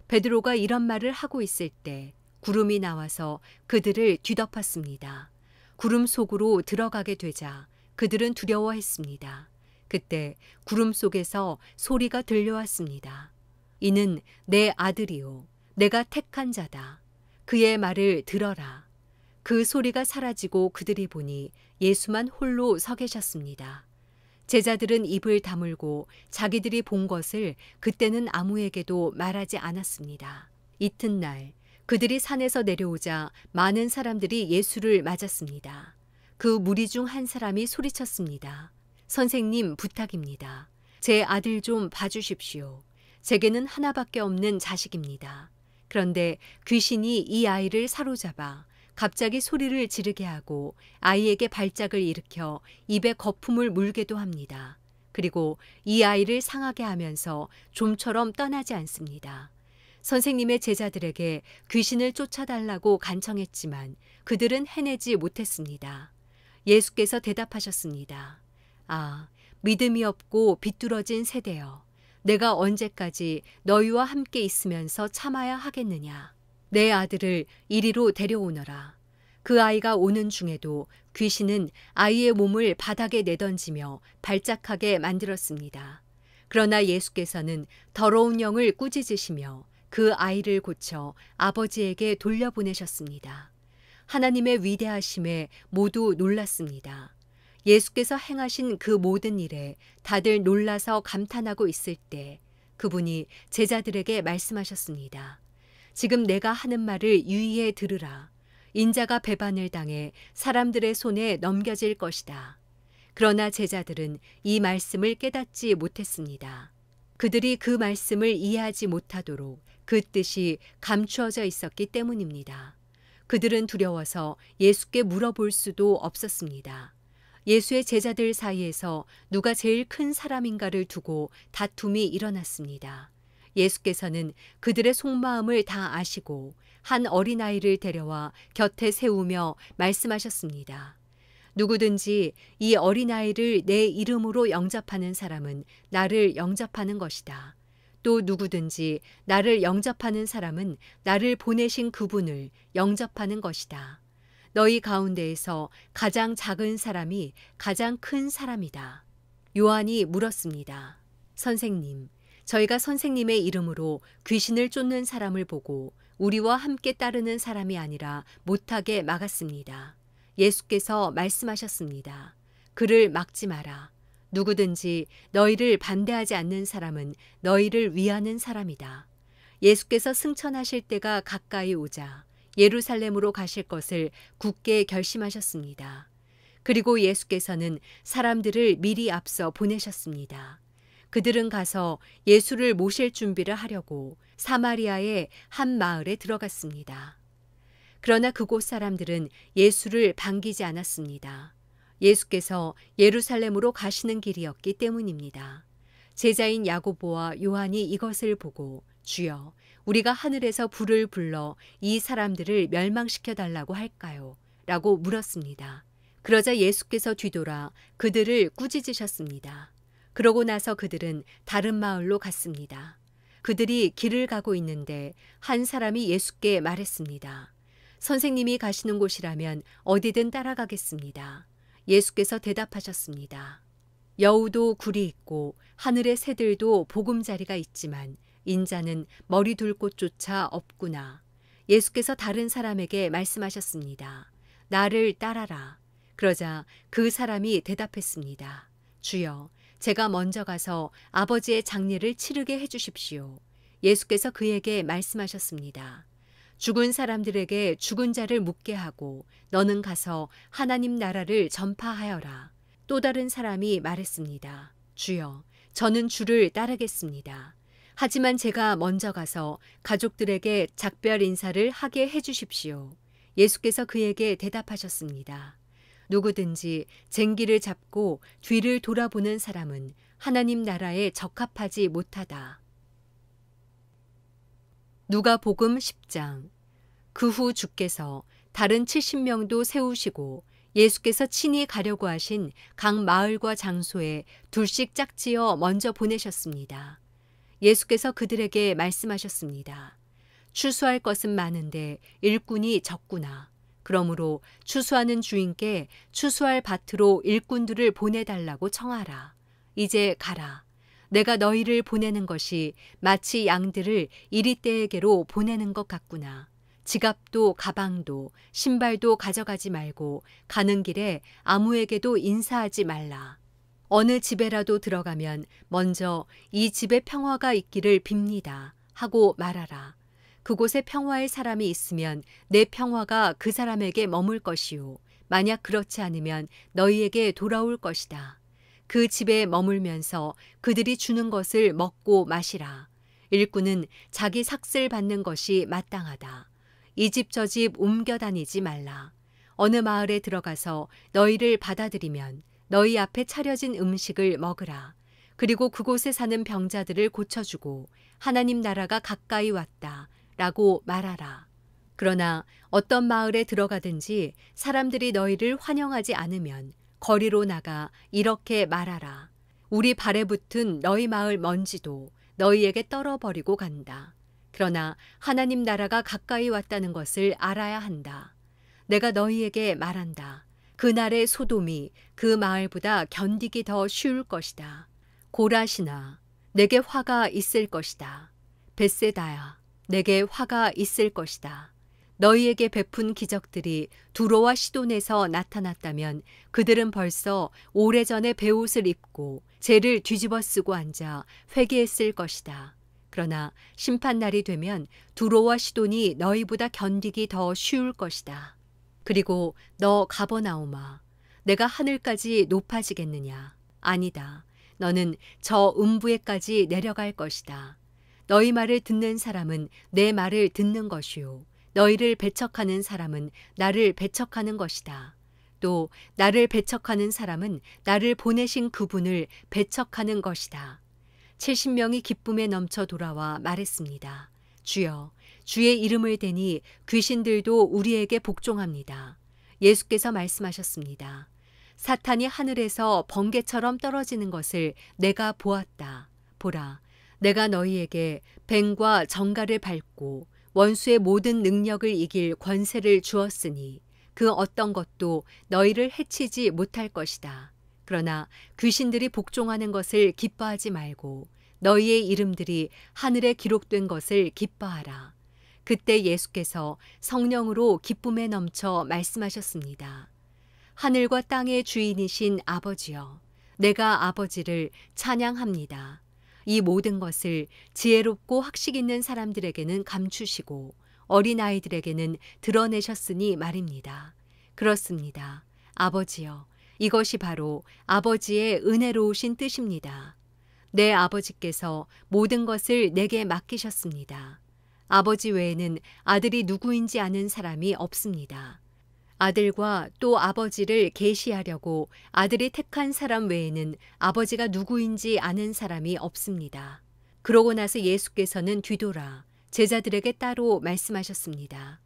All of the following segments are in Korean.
베드로가 이런 말을 하고 있을 때 구름이 나와서 그들을 뒤덮었습니다. 구름 속으로 들어가게 되자 그들은 두려워했습니다. 그때 구름 속에서 소리가 들려왔습니다. 이는 내 아들이요 내가 택한 자다. 그의 말을 들어라. 그 소리가 사라지고 그들이 보니 예수만 홀로 서 계셨습니다. 제자들은 입을 다물고 자기들이 본 것을 그때는 아무에게도 말하지 않았습니다. 이튿날 그들이 산에서 내려오자 많은 사람들이 예수를 맞았습니다. 그 무리 중 한 사람이 소리쳤습니다. 선생님, 부탁입니다. 제 아들 좀 봐주십시오. 제게는 하나밖에 없는 자식입니다. 그런데 귀신이 이 아이를 사로잡아 갑자기 소리를 지르게 하고 아이에게 발작을 일으켜 입에 거품을 물게도 합니다. 그리고 이 아이를 상하게 하면서 좀처럼 떠나지 않습니다. 선생님의 제자들에게 귀신을 쫓아달라고 간청했지만 그들은 해내지 못했습니다. 예수께서 대답하셨습니다. 아, 믿음이 없고 비뚤어진 세대여. 내가 언제까지 너희와 함께 있으면서 참아야 하겠느냐. 내 아들을 이리로 데려오너라. 그 아이가 오는 중에도 귀신은 아이의 몸을 바닥에 내던지며 발작하게 만들었습니다. 그러나 예수께서는 더러운 영을 꾸짖으시며 그 아이를 고쳐 아버지에게 돌려보내셨습니다. 하나님의 위대하심에 모두 놀랐습니다. 예수께서 행하신 그 모든 일에 다들 놀라서 감탄하고 있을 때 그분이 제자들에게 말씀하셨습니다. 지금 내가 하는 말을 유의해 들으라. 인자가 배반을 당해 사람들의 손에 넘겨질 것이다. 그러나 제자들은 이 말씀을 깨닫지 못했습니다. 그들이 그 말씀을 이해하지 못하도록 그 뜻이 감추어져 있었기 때문입니다. 그들은 두려워서 예수께 물어볼 수도 없었습니다. 예수의 제자들 사이에서 누가 제일 큰 사람인가를 두고 다툼이 일어났습니다. 예수께서는 그들의 속마음을 다 아시고 한 어린아이를 데려와 곁에 세우며 말씀하셨습니다. 누구든지 이 어린아이를 내 이름으로 영접하는 사람은 나를 영접하는 것이다. 또 누구든지 나를 영접하는 사람은 나를 보내신 그분을 영접하는 것이다. 너희 가운데에서 가장 작은 사람이 가장 큰 사람이다. 요한이 물었습니다. 선생님, 저희가 선생님의 이름으로 귀신을 쫓는 사람을 보고 우리와 함께 따르는 사람이 아니라 못하게 막았습니다. 예수께서 말씀하셨습니다. 그를 막지 마라. 누구든지 너희를 반대하지 않는 사람은 너희를 위하는 사람이다. 예수께서 승천하실 때가 가까이 오자 예루살렘으로 가실 것을 굳게 결심하셨습니다. 그리고 예수께서는 사람들을 미리 앞서 보내셨습니다. 그들은 가서 예수를 모실 준비를 하려고 사마리아의 한 마을에 들어갔습니다. 그러나 그곳 사람들은 예수를 반기지 않았습니다. 예수께서 예루살렘으로 가시는 길이었기 때문입니다. 제자인 야고보와 요한이 이것을 보고 주여, 우리가 하늘에서 불을 불러 이 사람들을 멸망시켜 달라고 할까요? 라고 물었습니다. 그러자 예수께서 뒤돌아 그들을 꾸짖으셨습니다. 그러고 나서 그들은 다른 마을로 갔습니다. 그들이 길을 가고 있는데 한 사람이 예수께 말했습니다. 선생님이 가시는 곳이라면 어디든 따라가겠습니다. 예수께서 대답하셨습니다. 여우도 굴이 있고 하늘의 새들도 보금자리가 있지만 인자는 머리 둘 곳조차 없구나. 예수께서 다른 사람에게 말씀하셨습니다. 나를 따라라. 그러자 그 사람이 대답했습니다. 주여, 제가 먼저 가서 아버지의 장례를 치르게 해주십시오. 예수께서 그에게 말씀하셨습니다. 죽은 사람들에게 죽은 자를 묻게 하고 너는 가서 하나님 나라를 전파하여라. 또 다른 사람이 말했습니다. 주여, 저는 주를 따르겠습니다. 하지만 제가 먼저 가서 가족들에게 작별 인사를 하게 해주십시오. 예수께서 그에게 대답하셨습니다. 누구든지 쟁기를 잡고 뒤를 돌아보는 사람은 하나님 나라에 적합하지 못하다. 누가복음 10장. 그 후 주께서 다른 70명도 세우시고 예수께서 친히 가려고 하신 각 마을과 장소에 둘씩 짝지어 먼저 보내셨습니다. 예수께서 그들에게 말씀하셨습니다. 추수할 것은 많은데 일꾼이 적구나. 그러므로 추수하는 주인께 추수할 밭으로 일꾼들을 보내달라고 청하라. 이제 가라. 내가 너희를 보내는 것이 마치 양들을 이리떼에게로 보내는 것 같구나. 지갑도 가방도 신발도 가져가지 말고 가는 길에 아무에게도 인사하지 말라. 어느 집에라도 들어가면 먼저 이 집에 평화가 있기를 빕니다 하고 말하라. 그곳에 평화의 사람이 있으면 내 평화가 그 사람에게 머물 것이요. 만약 그렇지 않으면 너희에게 돌아올 것이다. 그 집에 머물면서 그들이 주는 것을 먹고 마시라. 일꾼은 자기 삭슬 받는 것이 마땅하다. 이 집 저 집 옮겨 다니지 말라. 어느 마을에 들어가서 너희를 받아들이면 너희 앞에 차려진 음식을 먹으라. 그리고 그곳에 사는 병자들을 고쳐주고 하나님 나라가 가까이 왔다 라고 말하라. 그러나 어떤 마을에 들어가든지 사람들이 너희를 환영하지 않으면 거리로 나가 이렇게 말하라. 우리 발에 붙은 너희 마을 먼지도 너희에게 떨어버리고 간다. 그러나 하나님 나라가 가까이 왔다는 것을 알아야 한다. 내가 너희에게 말한다. 그날의 소돔이 그 마을보다 견디기 더 쉬울 것이다. 고라시나, 내게 화가 있을 것이다. 벳세다야, 내게 화가 있을 것이다. 너희에게 베푼 기적들이 두로와 시돈에서 나타났다면 그들은 벌써 오래전에 베옷을 입고 죄를 뒤집어 쓰고 앉아 회개했을 것이다. 그러나 심판날이 되면 두로와 시돈이 너희보다 견디기 더 쉬울 것이다. 그리고 너 가버나움아, 내가 하늘까지 높아지겠느냐? 아니다. 너는 저 음부에까지 내려갈 것이다. 너희 말을 듣는 사람은 내 말을 듣는 것이요. 너희를 배척하는 사람은 나를 배척하는 것이다. 또 나를 배척하는 사람은 나를 보내신 그분을 배척하는 것이다. 70명이 기쁨에 넘쳐 돌아와 말했습니다. 주여, 주의 이름을 대니 귀신들도 우리에게 복종합니다. 예수께서 말씀하셨습니다. 사탄이 하늘에서 번개처럼 떨어지는 것을 내가 보았다. 보라, 내가 너희에게 뱀과 정갈을 밟고 원수의 모든 능력을 이길 권세를 주었으니 그 어떤 것도 너희를 해치지 못할 것이다. 그러나 귀신들이 복종하는 것을 기뻐하지 말고 너희의 이름들이 하늘에 기록된 것을 기뻐하라. 그때 예수께서 성령으로 기쁨에 넘쳐 말씀하셨습니다. 하늘과 땅의 주인이신 아버지여, 내가 아버지를 찬양합니다. 이 모든 것을 지혜롭고 학식 있는 사람들에게는 감추시고 어린아이들에게는 드러내셨으니 말입니다. 그렇습니다. 아버지여, 이것이 바로 아버지의 은혜로우신 뜻입니다. 내 아버지께서 모든 것을 내게 맡기셨습니다. 아버지 외에는 아들이 누구인지 아는 사람이 없습니다. 아들과 또 아버지를 계시하려고 아들이 택한 사람 외에는 아버지가 누구인지 아는 사람이 없습니다. 그러고 나서 예수께서는 뒤돌아 제자들에게 따로 말씀하셨습니다.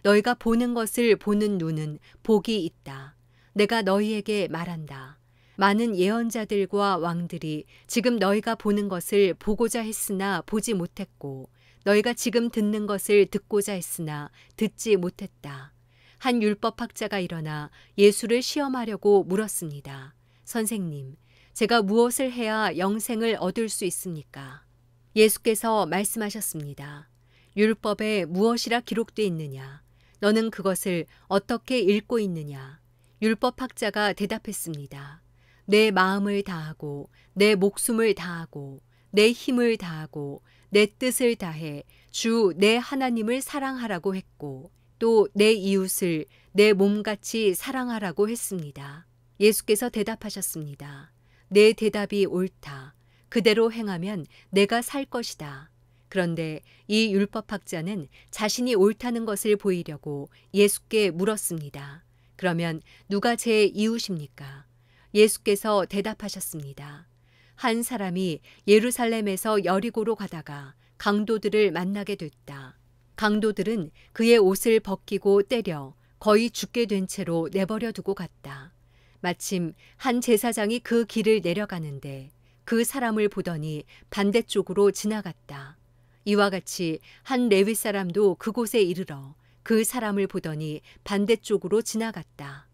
너희가 보는 것을 보는 눈은 복이 있다. 내가 너희에게 말한다. 많은 예언자들과 왕들이 지금 너희가 보는 것을 보고자 했으나 보지 못했고 너희가 지금 듣는 것을 듣고자 했으나 듣지 못했다. 한 율법학자가 일어나 예수를 시험하려고 물었습니다. 선생님, 제가 무엇을 해야 영생을 얻을 수 있습니까? 예수께서 말씀하셨습니다. 율법에 무엇이라 기록되어 있느냐? 너는 그것을 어떻게 읽고 있느냐? 율법학자가 대답했습니다. 내 마음을 다하고 내 목숨을 다하고 내 힘을 다하고 내 뜻을 다해 주 내 하나님을 사랑하라고 했고 또 내 이웃을 내 몸같이 사랑하라고 했습니다. 예수께서 대답하셨습니다. 내 대답이 옳다. 그대로 행하면 내가 살 것이다. 그런데 이 율법학자는 자신이 옳다는 것을 보이려고 예수께 물었습니다. 그러면 누가 제 이웃입니까? 예수께서 대답하셨습니다. 한 사람이 예루살렘에서 여리고로 가다가 강도들을 만나게 됐다. 강도들은 그의 옷을 벗기고 때려 거의 죽게 된 채로 내버려 두고 갔다. 마침 한 제사장이 그 길을 내려가는데 그 사람을 보더니 반대쪽으로 지나갔다. 이와 같이 한 레위 사람도 그곳에 이르러 그 사람을 보더니 반대쪽으로 지나갔다.